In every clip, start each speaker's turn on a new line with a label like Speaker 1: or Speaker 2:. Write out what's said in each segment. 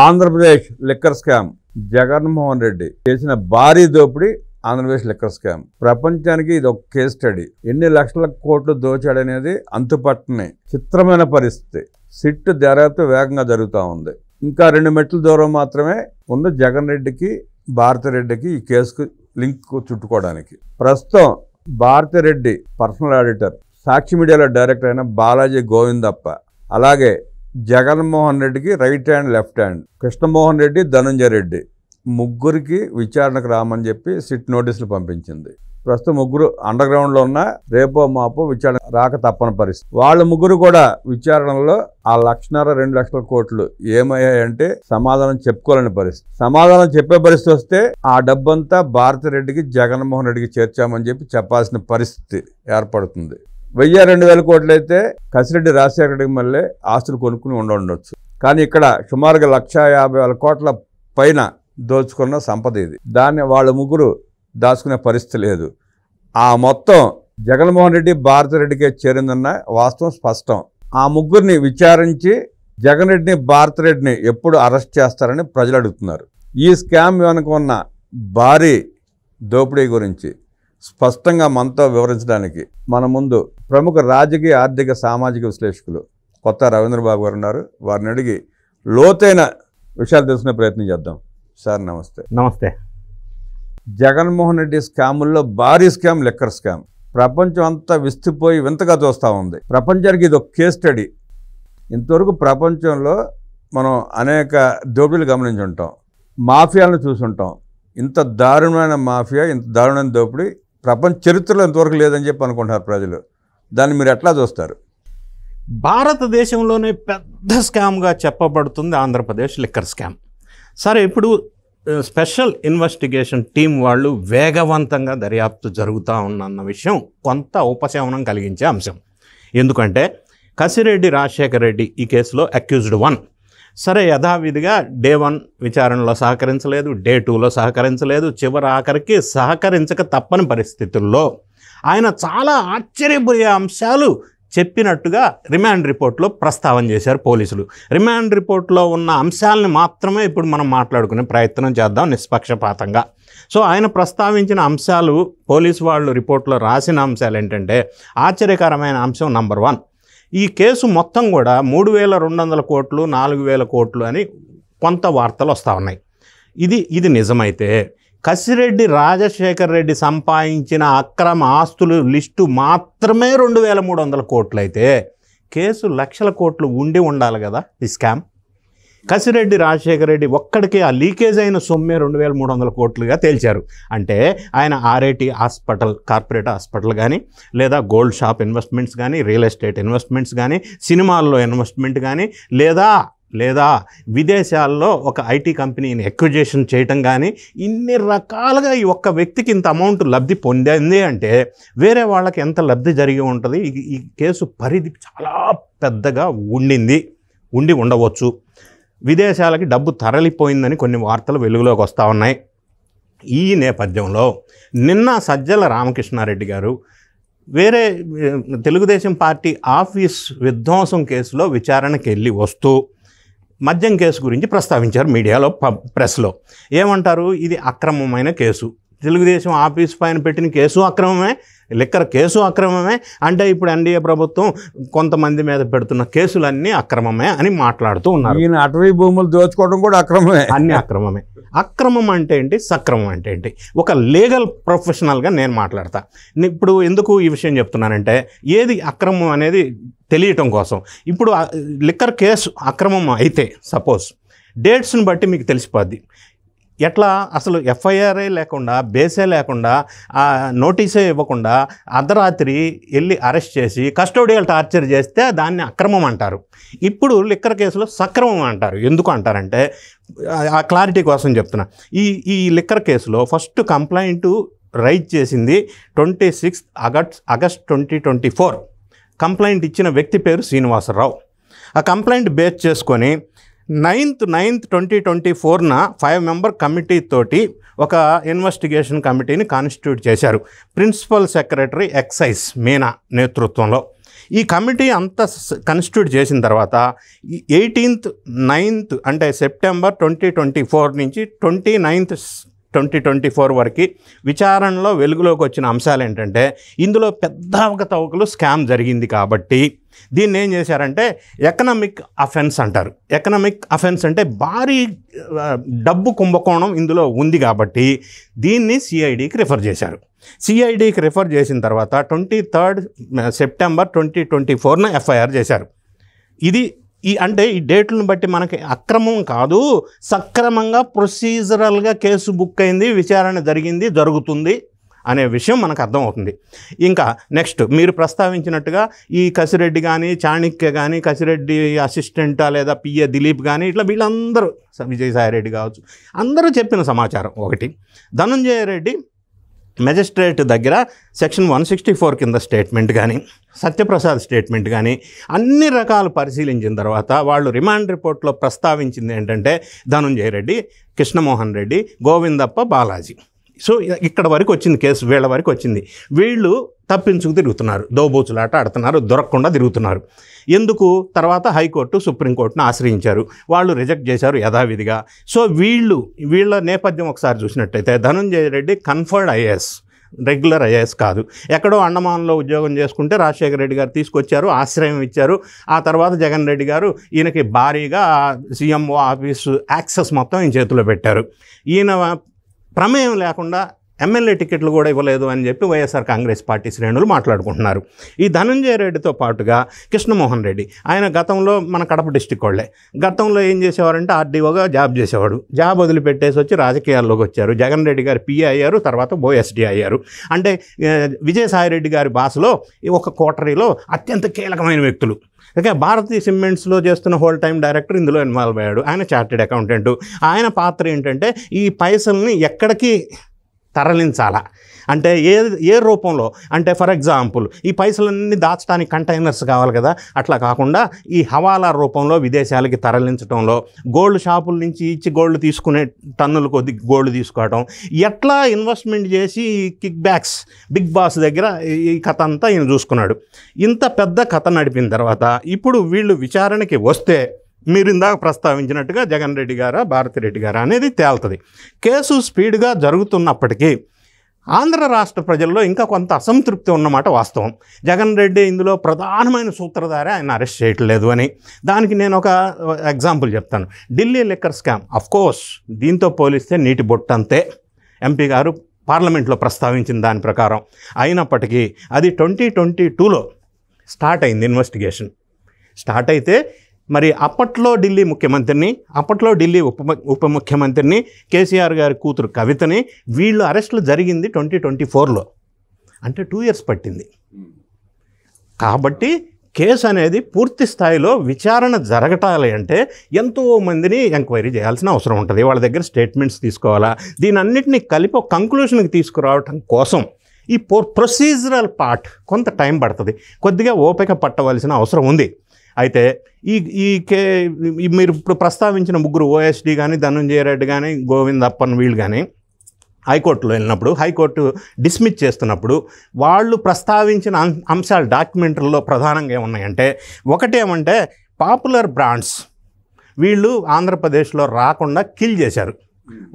Speaker 1: Andhra Pradesh liquor scam Jaganmohan Reddy చేసిన భారీ దోపిడీ. ఆంధ్రప్రదేశ్ లిక్కర్ స్కామ్ ప్రపంచానికి ఇది ఒక కేస్ స్టడీ. ఎన్ని లక్షల కోట్లు దోచాడనేది అంతుపట్టని చిత్రమైన పరిస్థితి. సిట్ దర్యాప్తు వేగంగా జరుగుతూ ఉంది. ఇంకా 2 మెట్ల దూరం మాత్రమే ఉంది జగన్ రెడ్డికి, భారతిరెడ్డికి ఈ కేసుకు లింక్ చుట్టుకోవడానికి. ప్రస్తుతం భారతిరెడ్డి పర్సనల్ ఆడిటర్, సాక్షి మీడియాలో డైరెక్టర్ అయిన బాలాజీ గోవిందప్ప, అలాగే జగన్మోహన్ రెడ్డికి right hand left hand Krishnamohan Reddy, Dhananjaya Reddy ముగ్గురికి విచారణకు రామని చెప్పి సిట్ నోటీసులు పంపించింది. ప్రస్తుతం ముగ్గురు అండర్ గ్రౌండ్లో ఉన్న రేపో మాపో విచారణ రాక తప్పని పరిస్థితి. వాళ్ళ ముగ్గురు కూడా విచారణలో ఆ 1.5-2 లక్షల కోట్లు ఏమయ్యాయంటే సమాధానం చెప్పుకోలేని పరిస్థితి. సమాధానం చెప్పే పరిస్థితి వస్తే ఆ డబ్బంతా భారతిరెడ్డికి, జగన్మోహన్ రెడ్డికి చేర్చామని చెప్పి చెప్పాల్సిన పరిస్థితి ఏర్పడుతుంది. 1000-2000 కోట్లు అయితే కసిరెడ్డి రాజశేఖర రెడ్డికి మళ్ళీ ఆస్తులు కొనుక్కుని ఉండవచ్చు. కానీ ఇక్కడ సుమారుగా 1,50,000 కోట్ల పైన దోచుకున్న సంపద ఇది. దాన్ని వాళ్ళ ముగ్గురు దాచుకునే పరిస్థితి లేదు. ఆ మొత్తం జగన్మోహన్ రెడ్డి, భారతిరెడ్డికే చేరిందన్న వాస్తవం స్పష్టం. ఆ ముగ్గురిని విచారించి జగన్ రెడ్డిని, భారతిరెడ్డిని ఎప్పుడు అరెస్ట్ చేస్తారని ప్రజలు అడుగుతున్నారు. ఈ స్కామ్ వెనుక ఉన్న భారీ దోపిడీ గురించి స్పష్టంగా మనతో వివరించడానికి మన ముందు ప్రముఖ రాజకీయ, ఆర్థిక, సామాజిక విశ్లేషకులు కొత్త రవీంద్రబాబు గారు ఉన్నారు. వారిని అడిగి లోతైన విషయాలు తెలుసుకునే ప్రయత్నం చేద్దాం. సార్ నమస్తే.
Speaker 2: నమస్తే.
Speaker 1: జగన్మోహన్ రెడ్డి స్కాముల్లో భారీ స్కామ్ లిక్కర్ స్కామ్. ప్రపంచం అంతా విస్తుపోయి వింతగా చూస్తూ ఉంది. ప్రపంచానికి ఇది ఒక కేస్ స్టడీ. ఇంతవరకు ప్రపంచంలో మనం అనేక దోపిడీలు గమనించుంటాం, మాఫియాలను చూసుంటాం. ఇంత దారుణమైన మాఫియా, ఇంత దారుణమైన దోపిడీ ప్రపంచ చరిత్రలో ఇంతవరకు లేదని చెప్పి అనుకుంటున్నారు ప్రజలు. దాన్ని మీరు ఎట్లా చూస్తారు?
Speaker 2: భారతదేశంలోనే పెద్ద స్కామ్గా చెప్పబడుతుంది ఆంధ్రప్రదేశ్ లిక్కర్ స్కామ్. సరే, ఇప్పుడు స్పెషల్ ఇన్వెస్టిగేషన్ టీం వాళ్ళు వేగవంతంగా దర్యాప్తు జరుగుతూ ఉన్న విషయం కొంత ఉపశమనం కలిగించే అంశం. ఎందుకంటే కసిరెడ్డి రాజశేఖర రెడ్డి ఈ కేసులో అక్యూజ్డ్ 1. సరే, యథావిధిగా డే 1 విచారణలో సహకరించలేదు, డే 2లో సహకరించలేదు, చివరి ఆఖరికి సహకరించక తప్పని పరిస్థితుల్లో ఆయన చాలా ఆశ్చర్యపోయే అంశాలు చెప్పినట్టుగా రిమాండ్ రిపోర్ట్లో ప్రస్తావన చేశారు పోలీసులు. రిమాండ్ రిపోర్ట్లో ఉన్న అంశాలని మాత్రమే ఇప్పుడు మనం మాట్లాడుకునే ప్రయత్నం చేద్దాం నిష్పక్షపాతంగా. సో ఆయన ప్రస్తావించిన అంశాలు, పోలీసు వాళ్ళు రిపోర్ట్లో రాసిన అంశాలు ఏంటంటే, ఆశ్చర్యకరమైన అంశం నంబర్ 1, ఈ కేసు మొత్తం కూడా 3,200 కోట్లు, 4,000 కోట్లు అని కొంత వార్తలు వస్తూ ఉన్నాయి. ఇది నిజమైతే కసిరెడ్డి రాజశేఖర రెడ్డి సంపాదించిన అక్రమ ఆస్తులు లిస్టు మాత్రమే 2,300 కోట్లు అయితే కేసు లక్షల కోట్లు ఉండి ఉండాలి కదా ఈ స్కామ్. కసిరెడ్డి రాజశేఖర రెడ్డి ఒక్కడికి ఆ లీకేజ్ అయిన సొమ్మే 2,300 కోట్లుగా తేల్చారు. అంటే ఆయన ఆర్ఐటి హాస్పిటల్, కార్పొరేట్ హాస్పిటల్ కానీ, లేదా గోల్డ్ షాప్ ఇన్వెస్ట్మెంట్స్ కానీ, రియల్ ఎస్టేట్ ఇన్వెస్ట్మెంట్స్ కానీ, సినిమాల్లో ఇన్వెస్ట్మెంట్ కానీ, లేదా విదేశాల్లో ఒక ఐటీ కంపెనీని ఎక్విజిషన్ చేయటం కానీ, ఇన్ని రకాలుగా ఈ ఒక్క వ్యక్తికి ఇంత అమౌంట్ లబ్ధి పొందింది అంటే వేరే వాళ్ళకి ఎంత లబ్ధి జరిగి ఉంటుంది. ఈ కేసు పరిధి చాలా పెద్దగా ఉండి ఉండవచ్చు. విదేశాలకి డబ్బు తరలిపోయిందని కొన్ని వార్తలు వెలుగులోకి వస్తూ ఉన్నాయి. ఈ నేపథ్యంలో నిన్న సజ్జల రామకృష్ణారెడ్డి గారు వేరే తెలుగుదేశం పార్టీ ఆఫీస్ విధ్వంసం కేసులో విచారణకి వెళ్ళి వస్తూ మద్యం కేసు గురించి ప్రస్తావించారు మీడియాలో, ప్రెస్లో. ఏమంటారు? ఇది అక్రమమైన కేసు, తెలుగుదేశం ఆఫీస్ పైన పెట్టిన కేసు అక్రమమే, లిక్కర్ కేసు అక్రమమే, అంటే ఇప్పుడు ఎన్డీఏ ప్రభుత్వం కొంతమంది మీద పెడుతున్న కేసులన్నీ అక్రమమే అని మాట్లాడుతూ ఉన్నారు.
Speaker 1: ఈయన అటవీ భూములు దోచుకోవడం కూడా అక్రమమే.
Speaker 2: అన్నీ అక్రమమే. అక్రమం అంటే ఏంటి, సక్రమం అంటే ఏంటి? ఒక లీగల్ ప్రొఫెషనల్గా నేను మాట్లాడతా. ఇప్పుడు ఎందుకు ఈ విషయం చెప్తున్నానంటే, ఏది అక్రమం అనేది తెలియటం కోసం. ఇప్పుడు లిక్కర్ కేసు అక్రమం అయితే సపోజ్ డేట్స్ని బట్టి మీకు తెలిసిపోద్ది. ఎట్లా అసలు ఎఫ్ఐఆర్ఏ లేకుండా, బేసే లేకుండా, నోటీసే ఇవ్వకుండా అర్ధరాత్రి వెళ్ళి అరెస్ట్ చేసి కస్టోడియల్ టార్చర్ చేస్తే దాన్ని అక్రమం అంటారు. ఇప్పుడు లిక్కర్ కేసులో సక్రమం అంటారు. ఎందుకు అంటారంటే, ఆ క్లారిటీ కోసం చెప్తున్నా. ఈ లిక్కర్ కేసులో ఫస్ట్ కంప్లైంట్ రైజ్ చేసింది 26 ఆగస్ట్ 2024. కంప్లైంట్ ఇచ్చిన వ్యక్తి పేరు శ్రీనివాసరావు. ఆ కంప్లైంట్ బేస్ చేసుకొని 9th 2024 5 మెంబర్ కమిటీ తోటి ఒక ఇన్వెస్టిగేషన్ కమిటీని కాన్స్టిట్యూట్ చేశారు. ప్రిన్సిపల్ సెక్రటరీ ఎక్సైజ్ మీనా నేతృత్వంలో. ఈ కమిటీ అంతా కన్స్టిట్యూట్ చేసిన తర్వాత 18th 9th అంటే సెప్టెంబర్ 2024 నుంచి 29th 2024 వరకు విచారణలో వెలుగులోకి వచ్చిన అంశాలు ఏంటంటే ఇందులో పెద్ద అవకతవకలు స్కామ్ జరిగింది కాబట్టి దీన్ని ఏం చేశారంటే ఎకనామిక్ అఫెన్స్ అంటారు. ఎకనామిక్ అఫెన్స్ అంటే భారీ డబ్బు కుంభకోణం ఇందులో ఉంది కాబట్టి దీన్ని సిఐడికి రిఫర్ చేశారు. సిఐడికి రిఫర్ చేసిన తర్వాత 23rd సెప్టెంబర్ 2024 ఎఫ్ఐఆర్ చేశారు. ఇది అంటే ఈ డేట్లను బట్టి మనకి అక్రమం కాదు, సక్రమంగా ప్రొసీజరల్గా కేసు బుక్ అయింది, విచారణ జరిగింది, జరుగుతుంది అనే విషయం మనకు అర్థమవుతుంది. ఇంకా నెక్స్ట్ మీరు ప్రస్తావించినట్టుగా ఈ కసిరెడ్డి కానీ, చాణక్య కానీ, కసిరెడ్డి అసిస్టెంటా లేదా పిఏ దిలీప్ కానీ ఇట్లా వీళ్ళందరూ, విజయసాయిరెడ్డి కావచ్చు, అందరూ చెప్పిన సమాచారం ఒకటి. ధనంజయ రెడ్డి మెజిస్ట్రేట్ దగ్గర సెక్షన్ 164 కింద స్టేట్మెంట్ కానీ, సత్యప్రసాద్ స్టేట్మెంట్ కానీ అన్ని రకాలు పరిశీలించిన తర్వాత వాళ్ళు రిమాండ్ రిపోర్ట్లో ప్రస్తావించింది ఏంటంటే ధనంజయ రెడ్డి, కృష్ణమోహన్ రెడ్డి, గోవిందప్ప, బాలాజీ. సో ఇక్కడ వరకు వచ్చింది కేసు, వీళ్ళ వరకు వచ్చింది. వీళ్ళు తప్పించుకు తిరుగుతున్నారు, దోబూచులాట ఆడుతున్నారు, దొరకకుండా తిరుగుతున్నారు. ఎందుకు? తర్వాత హైకోర్టు, సుప్రీంకోర్టును ఆశ్రయించారు, వాళ్ళు రిజెక్ట్ చేశారు యథావిధిగా. సో వీళ్ళ నేపథ్యం ఒకసారి చూసినట్టయితే Dhananjaya Reddy conferred IAS, regular IAS కాదు. ఎక్కడో అండమాన్లో ఉద్యోగం చేసుకుంటే రాజశేఖర రెడ్డి గారు తీసుకొచ్చారు, ఆశ్రయం ఇచ్చారు. ఆ తర్వాత జగన్ రెడ్డి గారు ఈయనకి భారీగా సీఎంఓ ఆఫీసు యాక్సెస్ మొత్తం ఈయన చేతిలో పెట్టారు. ఈయన ప్రమేయం లేకుండా ఎమ్మెల్యే టికెట్లు కూడా ఇవ్వలేదు అని చెప్పి వైఎస్ఆర్ కాంగ్రెస్ పార్టీ శ్రేణులు మాట్లాడుకుంటున్నారు. ఈ ధనంజయ రెడ్డితో పాటుగా కృష్ణమోహన్ రెడ్డి, ఆయన గతంలో మన కడప డిస్టిక్ వాళ్ళే. గతంలో ఏం చేసేవారంటే ఆర్డీఓగా జాబ్ చేసేవాడు, జాబ్ వదిలిపెట్టేసి వచ్చి రాజకీయాల్లోకి వచ్చారు. జగన్ రెడ్డి గారు పిఏ అయ్యారు, తర్వాత ఓఎస్డీ అయ్యారు. అంటే విజయసాయిరెడ్డి గారి భాషలో ఒక కోటరీలో అత్యంత కీలకమైన వ్యక్తులు. ఓకే, భారతీయ సిమెంట్స్లో చేస్తున్న హోల్ టైం డైరెక్టర్ ఇందులో ఇన్వాల్వ్ అయ్యాడు. ఆయన చార్టెడ్ అకౌంటెంట్. ఆయన పాత్ర ఏంటంటే ఈ పైసల్ని ఎక్కడికి తరలించాలా అంటే ఏ రూపంలో అంటే, ఫర్ ఎగ్జాంపుల్ ఈ పైసలన్నీ దాచడానికి కంటైనర్స్ కావాలి కదా, అట్లా కాకుండా ఈ హవాలా రూపంలో విదేశాలకి తరలించడంలో, గోల్డ్ షాపుల నుంచి ఇచ్చి గోల్డ్ తీసుకునే టన్నుల కొద్ది గోల్డ్ తీసుకోవడం, ఎట్లా ఇన్వెస్ట్మెంట్ చేసి కిక్ బ్యాక్స్ బిగ్ బాస్ దగ్గర ఈ కథ అంతా ఈయన చూసుకున్నాడు. ఇంత పెద్ద కథ నడిపిన తర్వాత ఇప్పుడు వీళ్ళు విచారణకి వస్తే మీరు ఇందాక ప్రస్తావించినట్టుగా జగన్ రెడ్డి గారా, భారతిరెడ్డి గారా అనేది తేలుతుంది. కేసు స్పీడ్గా జరుగుతున్నప్పటికీ ఆంధ్ర రాష్ట్ర ప్రజల్లో ఇంకా కొంత అసంతృప్తి ఉన్నమాట వాస్తవం. జగన్ రెడ్డి ఇందులో ప్రధానమైన సూత్రధారి, ఆయన అరెస్ట్ చేయట్లేదు అని. దానికి నేను ఒక ఎగ్జాంపుల్ చెప్తాను. ఢిల్లీ లిక్కర్ స్కామ్, అఫ్కోర్స్ దీంతో పోలిస్తే నీటి బొట్టంతే ఎంపీ గారు పార్లమెంట్లో ప్రస్తావించిన దాని ప్రకారం. అయినప్పటికీ అది 2022లో స్టార్ట్ అయింది ఇన్వెస్టిగేషన్. స్టార్ట్ అయితే మరి అప్పట్లో ఢిల్లీ ముఖ్యమంత్రిని, అప్పట్లో ఢిల్లీ ఉప ముఖ్యమంత్రిని, కేసీఆర్ గారి కూతురు కవితని వీళ్ళు అరెస్టులు జరిగింది 2024లో. అంటే 2 years పట్టింది. కాబట్టి కేసు అనేది పూర్తి స్థాయిలో విచారణ జరగటాలి అంటే ఎంతోమందిని ఎంక్వైరీ చేయాల్సిన అవసరం ఉంటుంది. వాళ్ళ దగ్గర స్టేట్మెంట్స్ తీసుకోవాలా. దీని అన్నింటినీ కలిపి ఒక కంక్లూషన్కి తీసుకురావటం కోసం ఈ ప్రొసీజరల్ పార్ట్ కొంత టైం పడుతుంది, కొద్దిగా ఓపిక పట్టవలసిన అవసరం ఉంది. అయితే మీరు ఇప్పుడు ప్రస్తావించిన ముగ్గురు ఓఎస్డీ కానీ, ధనంజయ రెడ్డి కానీ, గోవిందప్పన్ వీళ్ళు కానీ హైకోర్టులో వెళ్ళినప్పుడు, హైకోర్టు డిస్మిస్ చేస్తున్నప్పుడు వాళ్ళు ప్రస్తావించిన అంశాలు డాక్యుమెంటరీలో ప్రధానంగా ఏమున్నాయంటే, ఒకటేమంటే పాపులర్ బ్రాండ్స్ వీళ్ళు ఆంధ్రప్రదేశ్లో రాకుండా కిల్ చేశారు,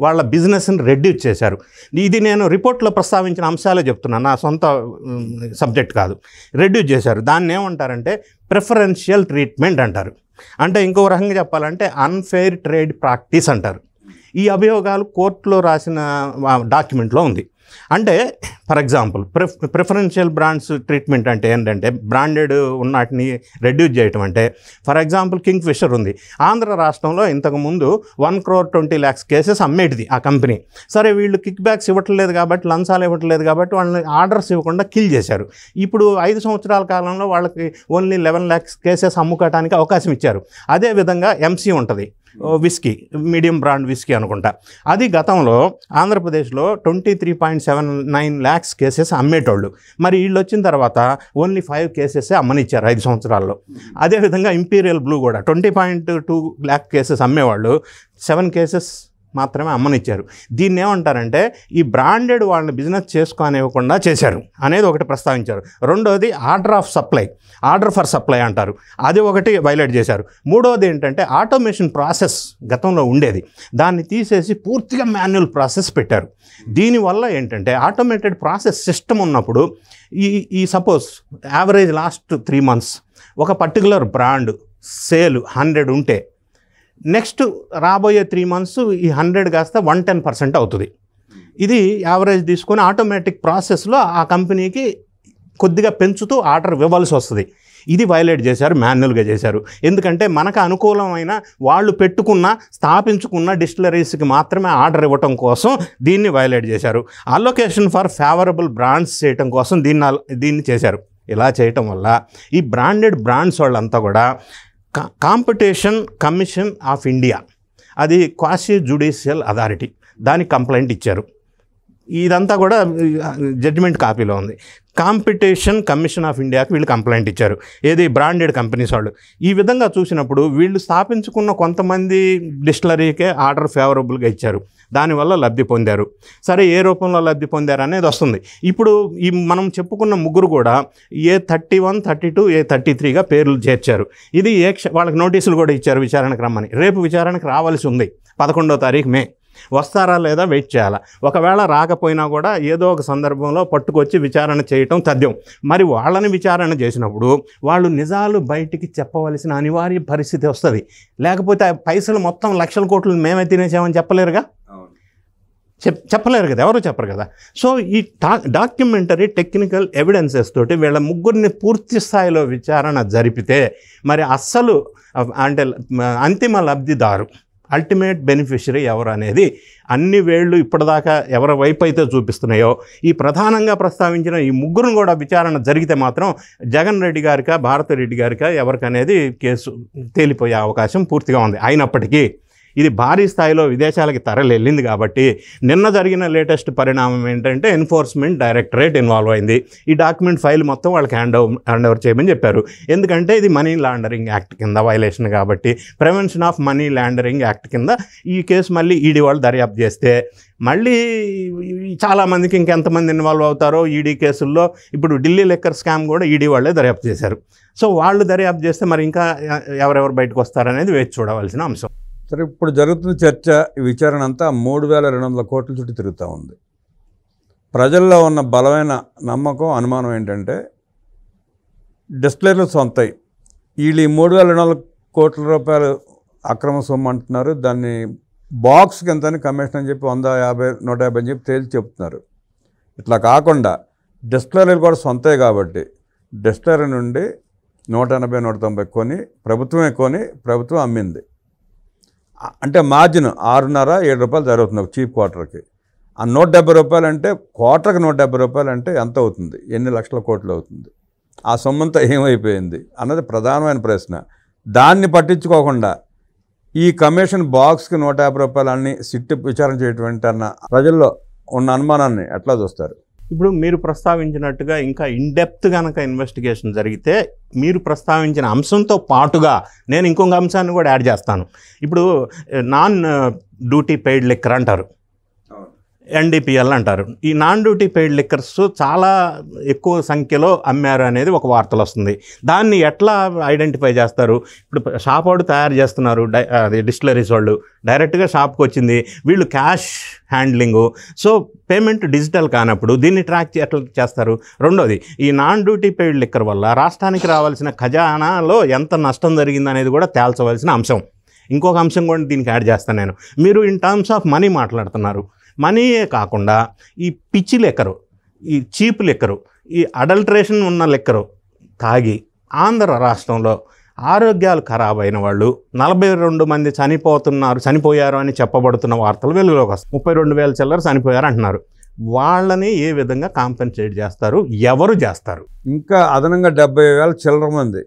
Speaker 2: వాళ్ళ బిజినెస్ని రెడ్యూస్ చేశారు. ఇది నేను రిపోర్ట్లో ప్రస్తావించిన అంశాలే చెప్తున్నాను, నా సొంత సబ్జెక్ట్ కాదు. రెడ్యూస్ చేశారు. దాన్ని ఏమంటారంటే ప్రిఫరెన్షియల్ ట్రీట్మెంట్ అంటారు. అంటే ఇంకో రకంగా చెప్పాలంటే అన్ఫెయిర్ ట్రేడ్ ప్రాక్టీస్ అంటారు. ఈ అభియోగాలు కోర్టులో రాసిన డాక్యుమెంట్లో ఉంది. అంటే for example preferential brands treatment అంటే ఏంటంటే బ్రాండెడ్ ఉన్నటిని రెడ్యూస్ చేయటం. అంటే ఫర్ ఎగ్జాంపుల్ కింగ్ ఫిషర్ ఉంది ఆంధ్ర రాష్ట్రంలో, ఇంతకుముందు 1,20,00,000 కేసెస్ అమ్మేటిది ఆ కంపెనీ. సరే వీళ్ళు కిక్ బ్యాక్స్ ఇవ్వట్లేదు కాబట్టి, లంచాలు ఇవ్వట్లేదు కాబట్టి వాళ్ళని ఆర్డర్స్ ఇవ్వకుండా కిల్ చేశారు. ఇప్పుడు 5 సంవత్సరాల కాలంలో వాళ్ళకి ఓన్లీ 11 lakhs కేసెస్ అమ్ముకోవడానికి అవకాశం ఇచ్చారు. అదేవిధంగా ఎంసీ ఉంటుంది, విస్కీ, మీడియం బ్రాండ్ విస్కీ అనుకుంటా. అది గతంలో ఆంధ్రప్రదేశ్లో 23.79 lakhs కేసెస్ అమ్మేటోళ్ళు. మరి వీళ్ళు వచ్చిన తర్వాత ఓన్లీ 5 కేసెస్ అమ్మనిచ్చారు 5 సంవత్సరాల్లో. అదేవిధంగా ఇంపీరియల్ బ్లూ కూడా 20.2 lakh కేసెస్ అమ్మేవాళ్ళు, 7 కేసెస్ మాత్రమే అమ్మనిచ్చారు. దీన్ని ఏమంటారంటే ఈ బ్రాండెడ్ వాళ్ళని బిజినెస్ చేసుకోనివ్వకుండా చేశారు అనేది ఒకటి ప్రస్తావించారు. రెండోది ఆర్డర్ ఫర్ సప్లై అంటారు, అది ఒకటి వైలేట్ చేశారు. మూడోది ఏంటంటే ఆటోమేషన్ ప్రాసెస్ గతంలో ఉండేది, దాన్ని తీసేసి పూర్తిగా మాన్యువల్ ప్రాసెస్ పెట్టారు. దీనివల్ల ఏంటంటే ఆటోమేటెడ్ ప్రాసెస్ సిస్టమ్ ఉన్నప్పుడు ఈ సపోజ్ యావరేజ్ లాస్ట్ 3 months ఒక పర్టికులర్ బ్రాండ్ సేల్ 100 ఉంటే నెక్స్ట్ రాబోయే 3 months ఈ 100 కాస్త 110% అవుతుంది. ఇది యావరేజ్ తీసుకొని ఆటోమేటిక్ ప్రాసెస్లో ఆ కంపెనీకి కొద్దిగా పెంచుతూ ఆర్డర్ ఇవ్వాల్సి వస్తుంది. ఇది వైలేట్ చేశారు, మాన్యువల్గా చేశారు. ఎందుకంటే మనకు అనుకూలమైన వాళ్ళు స్థాపించుకున్న డిస్టిలరీస్కి మాత్రమే ఆర్డర్ ఇవ్వటం కోసం దీన్ని వైలేట్ చేశారు. అలొకేషన్ ఫర్ ఫేవరబుల్ బ్రాండ్స్ చేయటం కోసం దీన్ని చేశారు. ఇలా చేయటం వల్ల ఈ బ్రాండ్స్ వాళ్ళంతా కూడా కాంపిటీషన్ కమిషన్ ఆఫ్ ఇండియా, అది క్వాసీ జ్యుడిషియల్ అథారిటీ, దానికి కంప్లైంట్ ఇచ్చారు. ఇదంతా కూడా జడ్జిమెంట్ కాపీలో ఉంది. కాంపిటీషన్ కమిషన్ ఆఫ్ ఇండియాకి వీళ్ళు కంప్లైంట్ ఇచ్చారు, ఏది బ్రాండెడ్ కంపెనీస్ వాళ్ళు. ఈ విధంగా చూసినప్పుడు వీళ్ళు స్థాపించుకున్న కొంతమంది డిస్టిలరీకే ఆర్డర్ ఫేవరబుల్గా ఇచ్చారు, దానివల్ల లబ్ధి పొందారు. సరే, ఏ రూపంలో లబ్ధి పొందారు అనేది వస్తుంది. ఇప్పుడు మనం చెప్పుకున్న ముగ్గురు కూడా A31, A32, A33గా పేర్లు చేర్చారు. ఇది వాళ్ళకి నోటీసులు కూడా ఇచ్చారు విచారణకు రమ్మని. రేపు విచారణకు రావాల్సి ఉంది 11వ తారీఖు మే. వస్తారా లేదా వెయిట్ చేయాలా. ఒకవేళ రాకపోయినా కూడా ఏదో ఒక సందర్భంలో పట్టుకొచ్చి విచారణ చేయటం తథ్యం. మరి వాళ్ళని విచారణ చేసినప్పుడు వాళ్ళు నిజాలు బయటికి చెప్పవలసిన అనివార్య పరిస్థితి వస్తుంది. లేకపోతే పైసలు మొత్తం లక్షల కోట్లు మేమే తినేసామని చెప్పలేరుగా, చెప్పలేరు కదా, ఎవరు చెప్పరు కదా. సో ఈ డాక్యుమెంటరీ టెక్నికల్ ఎవిడెన్సెస్ తోటి వీళ్ళ ముగ్గురిని పూర్తి స్థాయిలో విచారణ జరిపితే మరి అస్సలు అంటే అంతిమ లబ్ధిదారు, అల్టిమేట్ బెనిఫిషరీ ఎవరు అనేది అన్ని వేళ్ళు ఇప్పటిదాకా ఎవరి వైపు అయితే చూపిస్తున్నాయో ఈ ప్రధానంగా ప్రస్తావించిన ఈ ముగ్గురును కూడా విచారణ జరిగితే మాత్రం జగన్ రెడ్డి గారికా భారతిరెడ్డి గారికా ఎవరికనేది కేసు తేలిపోయే అవకాశం పూర్తిగా ఉంది. అయినప్పటికీ ఇది భారీ స్థాయిలో విదేశాలకి తరలింది కాబట్టి నిన్న జరిగిన లేటెస్ట్ పరిణామం ఏంటంటే ఎన్ఫోర్స్మెంట్ డైరెక్టరేట్ ఇన్వాల్వ్ అయింది. ఈ డాక్యుమెంట్ ఫైల్ మొత్తం వాళ్ళకి హ్యాండ్ ఓవర్ చేయమని చెప్పారు. ఎందుకంటే ఇది మనీ లాండరింగ్ యాక్ట్ కింద వైలేషన్ కాబట్టి, prevention of money laundering act కింద ఈ కేసు మళ్ళీ ఈడీ వాళ్ళు దర్యాప్తు చేస్తే మళ్ళీ చాలామందికి ఇంకెంతమంది ఇన్వాల్వ్ అవుతారో ఈడీ కేసుల్లో. ఇప్పుడు ఢిల్లీ లిక్కర్ స్కామ్ కూడా ఈడీ వాళ్ళే దర్యాప్తు చేశారు. సో వాళ్ళు దర్యాప్తు చేస్తే మరి ఇంకా ఎవరెవరు బయటకు వస్తారనేది వేచి చూడవలసిన అంశం.
Speaker 1: సరే, ఇప్పుడు జరుగుతున్న చర్చ, ఈ విచారణ అంతా 3200 కోట్ల చుట్టూ తిరుగుతూ ఉంది. ప్రజల్లో ఉన్న బలమైన నమ్మకం, అనుమానం ఏంటంటే డిస్టిలరీలు సొంతయి, వీళ్ళు 3200 కోట్ల రూపాయలు అక్రమ సొమ్ము అంటున్నారు. దాన్ని బాక్స్కి ఎంత కమిషన్ అని చెప్పి 100, 50, 150 అని చెప్పి తేల్చి చెప్తున్నారు. ఇట్లా కాకుండా డిస్టిలరీలు కూడా సొంతయి కాబట్టి డిస్టిలరీ నుండి 180, 190 కొని ప్రభుత్వం అమ్మింది. అంటే మార్జిన్ 6.5, 7 రూపాయలు జరుగుతుంది ఒక చీప్ క్వార్టర్కి. ఆ 170 రూపాయలు అంటే క్వార్టర్కి 170 రూపాయలు అంటే ఎంత అవుతుంది, ఎన్ని లక్షల కోట్లు అవుతుంది? ఆ సొమ్మంతా ఏమైపోయింది అన్నది ప్రధానమైన ప్రశ్న. దాన్ని పట్టించుకోకుండా ఈ కమిషన్ బాక్స్కి 150 రూపాయలు అన్ని సిట్ విచారణ చేయటువంటి అన్న ప్రజల్లో ఉన్న అనుమానాన్ని ఎట్లా చూస్తారు?
Speaker 2: ఇప్పుడు మీరు ప్రస్తావించినట్టుగా ఇంకా ఇన్డెప్త్ కనుక ఇన్వెస్టిగేషన్ జరిగితే మీరు ప్రస్తావించిన అంశంతో పాటుగా నేను ఇంకొక అంశాన్ని కూడా యాడ్ చేస్తాను. ఇప్పుడు నాన్ డ్యూటీ పెయిడ్ లిక్కర్ అంటారు, NDPL అంటారు. ఈ నాన్ డ్యూటీ పెయిడ్ లిక్కర్స్ చాలా ఎక్కువ సంఖ్యలో అమ్మారు అనేది ఒక వార్తలు వస్తుంది. దాన్ని ఎట్లా ఐడెంటిఫై చేస్తారు? ఇప్పుడు షాప్ వాడు తయారు చేస్తున్నారు, అది డిస్టిలరీస్ వాళ్ళు డైరెక్ట్గా షాప్కి వచ్చింది, వీళ్ళు క్యాష్ హ్యాండ్లింగు, సో పేమెంట్ డిజిటల్ కానప్పుడు దీన్ని ట్రాక్ ఎట్లా చేస్తారు? రెండోది, ఈ నాన్ డ్యూటీ పెయిడ్ లిక్కర్ వల్ల రాష్ట్రానికి రావాల్సిన ఖజానాలో ఎంత నష్టం జరిగింది అనేది కూడా తేల్చవలసిన అంశం. ఇంకొక అంశం కూడా దీనికి యాడ్ చేస్తాను నేను. మీరు ఇన్ టర్మ్స్ ఆఫ్ మనీ మాట్లాడుతున్నారు. మనీయే కాకుండా ఈ పిచ్చి లెక్కరు, ఈ చీప్ లెక్కరు, ఈ అడల్ట్రేషన్ ఉన్న లెక్కరు తాగి ఆంధ్ర రాష్ట్రంలో ఆరోగ్యాలు ఖరాబ్ అయిన వాళ్ళు 42 మంది చనిపోయారు అని చెప్పబడుతున్న వార్తలు వెలుగులోకి వస్తాయి. 32,000 చిల్లర చనిపోయారు అంటున్నారు. వాళ్ళని ఏ విధంగా కాంపెన్సేట్ చేస్తారు? ఎవరు చేస్తారు? ఇంకా
Speaker 1: అదనంగా 70,000 చిల్లర మంది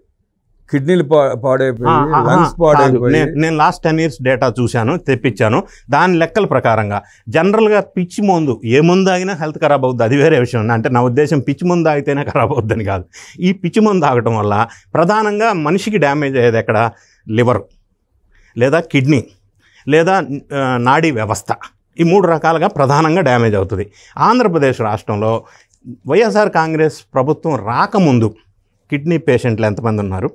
Speaker 1: కిడ్నీలు పాడైపోయి, లంగ్స్ పాడైపోయి.
Speaker 2: నేను లాస్ట్ 10 years డేటా చూశాను, తెప్పించాను. దాని లెక్కల ప్రకారంగా జనరల్గా పిచ్చి మందు, ఏ మందు తాగినా హెల్త్ ఖరాబ్ అవుద్ది, అది వేరే విషయం. అంటే నా ఉద్దేశం పిచ్చి మందు తాగితేనే ఖరాబ్ అవుద్దని కాదు. ఈ పిచ్చి మందు తాగటం వల్ల ప్రధానంగా మనిషికి డ్యామేజ్ అయ్యేది ఎక్కడ? లివర్ లేదా కిడ్నీ లేదా నాడీ వ్యవస్థ, ఈ 3 రకాలుగా ప్రధానంగా డ్యామేజ్ అవుతుంది. ఆంధ్రప్రదేశ్ రాష్ట్రంలో వైఎస్ఆర్ కాంగ్రెస్ ప్రభుత్వం రాకముందు కిడ్నీ పేషెంట్లు ఎంతమంది ఉన్నారు,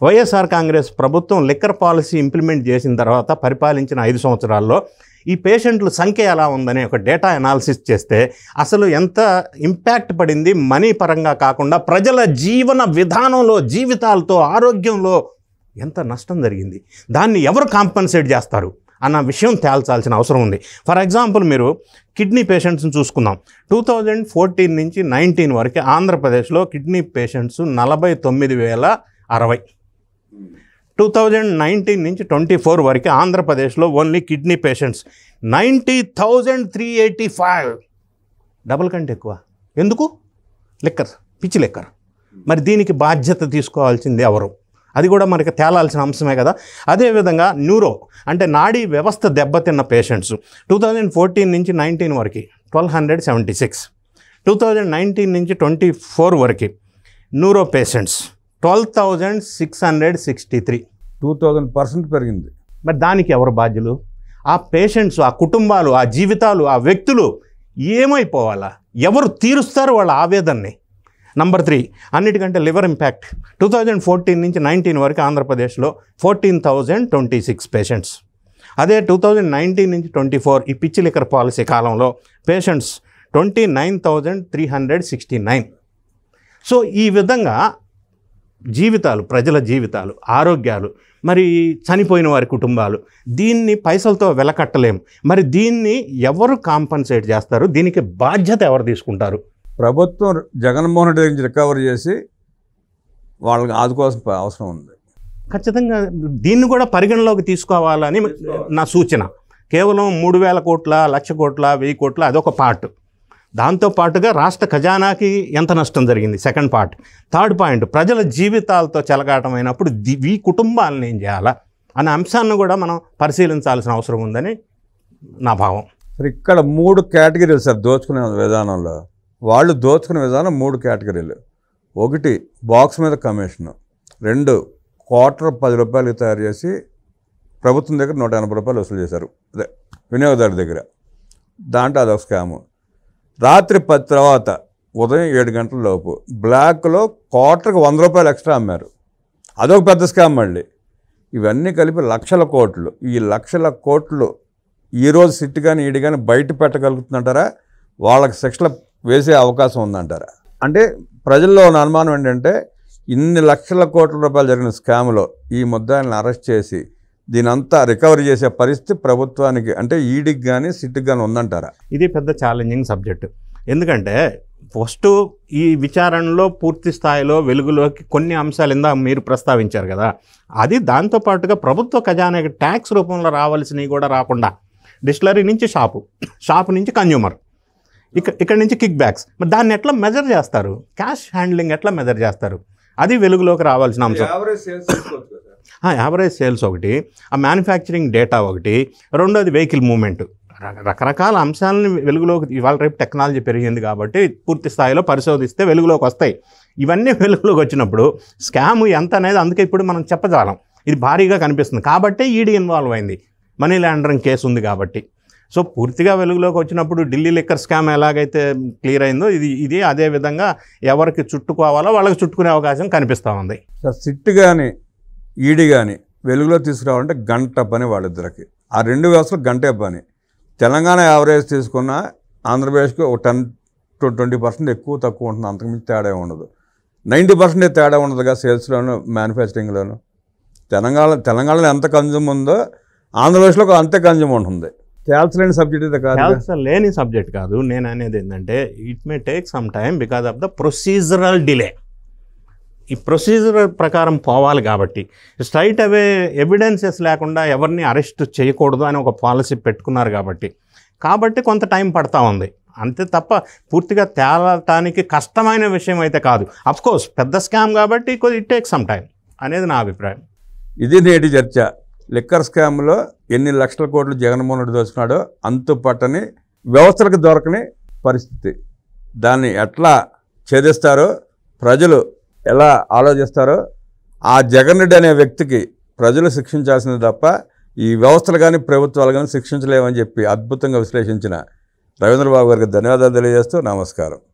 Speaker 2: వైఎస్ఆర్ కాంగ్రెస్ ప్రభుత్వం లిక్కర్ పాలసీ ఇంప్లిమెంట్ చేసిన తర్వాత పరిపాలించిన 5 సంవత్సరాల్లో ఈ పేషెంట్ల సంఖ్య ఎలా ఉందని ఒక డేటా అనాలిసిస్ చేస్తే అసలు ఎంత ఇంపాక్ట్ పడింది, మనీ పరంగా కాకుండా ప్రజల జీవన విధానంలో, జీవితాలతో, ఆరోగ్యంలో ఎంత నష్టం జరిగింది, దాన్ని ఎవరు కాంపన్సేట్ చేస్తారు అన్న విషయం తేల్చాల్సిన అవసరం ఉంది. ఫర్ ఎగ్జాంపుల్ మీరు కిడ్నీ పేషెంట్స్ని చూసుకుందాం. 2014 నుంచి 19 వరకు ఆంధ్రప్రదేశ్లో కిడ్నీ పేషెంట్స్ 49,060. 2019 నుంచి 24 వరకు ఆంధ్రప్రదేశ్లో ఓన్లీ కిడ్నీ పేషెంట్స్ 90,385, డబుల్ కంటే ఎక్కువ. ఎందుకు? లిక్కర్, పిచ్చి లిక్కర్. మరి దీనికి బాధ్యత తీసుకోవాల్సింది ఎవరు? అది కూడా మనకి తేలాల్సిన అంశమే కదా. అదేవిధంగా న్యూరో అంటే నాడీ వ్యవస్థ దెబ్బతిన్న పేషెంట్స్ 2014 నుంచి 19 వరకు 1,276, 2019 నుంచి 24 వరకు న్యూరో పేషెంట్స్ 12,663,
Speaker 1: 2000% పెరిగింది.
Speaker 2: మరి దానికి ఎవరు బాధ్యులు? ఆ పేషెంట్స్, ఆ కుటుంబాలు, ఆ జీవితాలు, ఆ వ్యక్తులు ఏమైపోవాలా? ఎవరు తీరుస్తారు వాళ్ళ ఆవేదనని? నంబర్ 3, అన్నిటికంటే లివర్ ఇంపాక్ట్. 2014 నుంచి 19 వరకు ఆంధ్రప్రదేశ్లో 14,026 పేషెంట్స్. అదే 2019 నుంచి 24 ఈ పిచ్చి లిక్కర్ పాలసీ కాలంలో పేషెంట్స్ 29,369. సో ఈ విధంగా జీవితాలు, ప్రజల జీవితాలు, ఆరోగ్యాలు, మరి చనిపోయిన వారి కుటుంబాలు, దీన్ని పైసలతో వెలకట్టలేము. మరి దీన్ని ఎవరు కాంపన్సేట్ చేస్తారు? దీనికి బాధ్యత ఎవరు తీసుకుంటారు?
Speaker 1: ప్రభుత్వం జగన్మోహన్ రెడ్డి నుంచి రికవర్ చేసి వాళ్ళకి ఆదుకోవాల్సిన అవసరం ఉంది.
Speaker 2: ఖచ్చితంగా దీన్ని కూడా పరిగణలోకి తీసుకోవాలని నా సూచన. కేవలం 3,000 కోట్ల, 1,00,000 కోట్ల, 1,000 కోట్ల అదొక పార్ట్. దాంతోపాటుగా రాష్ట్ర ఖజానాకి ఎంత నష్టం జరిగింది సెకండ్ పార్ట్. థర్డ్ పాయింట్, ప్రజల జీవితాలతో చెలగాటమైనప్పుడు ఈ కుటుంబాలను ఏం చేయాలా అనే అంశాన్ని కూడా మనం పరిశీలించాల్సిన అవసరం ఉందని నా భావం.
Speaker 1: ఇక్కడ 3 కేటగిరీలు సార్ దోచుకునే విధానంలో. వాళ్ళు దోచుకునే విధానం 3 కేటగిరీలు. 1 బాక్స్ మీద కమిషను, 2 క్వార్టర్ 10 రూపాయలకి తయారు చేసి ప్రభుత్వం దగ్గర 180 రూపాయలు వసూలు చేశారు, అదే వినియోగదారు దగ్గర. దాంట్లో అదొక స్కాము. రాత్రి 10 తర్వాత ఉదయం 7 గంటల లోపు బ్లాక్లో క్వార్టర్కి 100 రూపాయలు ఎక్స్ట్రా అమ్మారు, అదొక పెద్ద స్కామ్ మళ్ళీ. ఇవన్నీ కలిపి 1,00,000 కోట్లు. ఈ 1,00,000 కోట్లు ఈరోజు సిట్ కానీ ఈడి కానీ బయట పెట్టగలుగుతుందంటారా? వాళ్ళకి శిక్షలు వేసే అవకాశం ఉందంటారా? అంటే ప్రజల్లో ఉన్న అనుమానం ఏంటంటే ఇన్ని 1,00,000 కోట్ల రూపాయలు జరిగిన స్కామ్లో ఈ ముద్దాయిల్ని అరెస్ట్ చేసి దీనంతా రికవరీ చేసే పరిస్థితి ప్రభుత్వానికి అంటే ఈడికి కానీ సిట్కి కానీ ఉందంటారా?
Speaker 2: ఇది పెద్ద ఛాలెంజింగ్ సబ్జెక్టు. ఎందుకంటే ఫస్ట్ ఈ విచారణలో పూర్తి స్థాయిలో వెలుగులోకి కొన్ని అంశాలు ఇందా మీరు ప్రస్తావించారు కదా, అది దాంతోపాటుగా ప్రభుత్వ ఖజానాకి ట్యాక్స్ రూపంలో రావాల్సినవి కూడా రాకుండా డిస్టిలరీ నుంచి షాపు నుంచి కన్జ్యూమర్, ఇక్కడ నుంచి కిక్ బ్యాక్స్, మరి దాన్ని ఎట్లా మెజర్ చేస్తారు? క్యాష్ హ్యాండ్లింగ్ ఎట్లా మెజర్ చేస్తారు? అది వెలుగులోకి రావాల్సిన అంశం. యావరేజ్ సేల్స్ ఒకటి, ఆ మ్యానుఫ్యాక్చరింగ్ డేటా ఒకటి, రెండోది వెహికల్ మూవ్మెంట్. రకరకాల అంశాలను వెలుగులోకి ఇవాళ రేపు టెక్నాలజీ పెరిగింది కాబట్టి పూర్తి స్థాయిలో పరిశోధిస్తే వెలుగులోకి వస్తాయి. ఇవన్నీ వెలుగులోకి వచ్చినప్పుడు స్కామ్ ఎంత అనేది అందుకే ఇప్పుడు మనం చెప్పజాలం. ఇది భారీగా కనిపిస్తుంది కాబట్టి ఈడీ ఇన్వాల్వ్ అయింది, మనీ లాండరింగ్ కేసు ఉంది కాబట్టి. సో పూర్తిగా వెలుగులోకి వచ్చినప్పుడు ఢిల్లీ లిక్కర్ స్కామ్ ఎలాగైతే క్లియర్ అయిందో ఇది అదే విధంగా ఎవరికి చుట్టుకోవాలో వాళ్ళకి చుట్టుకునే అవకాశం కనిపిస్తూ ఉంది.
Speaker 1: సార్ సిట్ కానీ ఈడీ కానీ వెలుగులో తీసుకురావాలంటే గంట పని వాళ్ళిద్దరికి. ఆ 2 వ్యవస్థలు గంటే పని. తెలంగాణ యావరేజ్ తీసుకున్న ఆంధ్రప్రదేశ్కి ఒక 10 to 20% ఎక్కువ తక్కువ ఉంటుంది, అంతకుమించి తేడా ఉండదు. 90% తేడా ఉండదుగా సేల్స్లోను మ్యానుఫ్యాక్చరింగ్లోను. తెలంగాణలో ఎంత కన్జ్యూమ్ ఉందో ఆంధ్రప్రదేశ్లో అంతే కన్జ్యూమ్ ఉంటుంది. తేల్చలేని సబ్జెక్ట్ ఇది కాదు,
Speaker 2: తేల్చలేని సబ్జెక్ట్ కాదు. నేను అనేది ఏంటంటే it may take some time because of the procedural delay. ఈ ప్రొసీజర్ ప్రకారం పోవాలి కాబట్టి స్ట్రైట్ అవే ఎవిడెన్సెస్ లేకుండా ఎవరిని అరెస్ట్ చేయకూడదు అని ఒక పాలసీ పెట్టుకున్నారు కాబట్టి కొంత టైం పడతా ఉంది అంతే తప్ప పూర్తిగా తేలటానికి కష్టమైన విషయం అయితే కాదు. అఫ్కోర్స్ పెద్ద స్కామ్ కాబట్టి ఇట్ టేక్ సమ్ టైం అనేది నా అభిప్రాయం.
Speaker 1: ఇది నేటి చర్చ. లిక్కర్ స్కామ్లో ఎన్ని 1,00,000 కోట్లు జగన్మోహన్ రెడ్డి దోచుకున్నాడో అంతు పట్టని వ్యవస్థలకు దొరకని పరిస్థితి. దాన్ని ఎట్లా ఛేదిస్తారో, ప్రజలు ఎలా ఆలోచిస్తారో, ఆ జగన్ రెడ్డి అనే వ్యక్తికి ప్రజలు శిక్షించాల్సింది తప్ప ఈ వ్యవస్థలు కానీ ప్రభుత్వాలు కానీ శిక్షించలేమని చెప్పి అద్భుతంగా విశ్లేషించిన రవీంద్రబాబు గారికి ధన్యవాదాలు తెలియజేస్తూ నమస్కారం.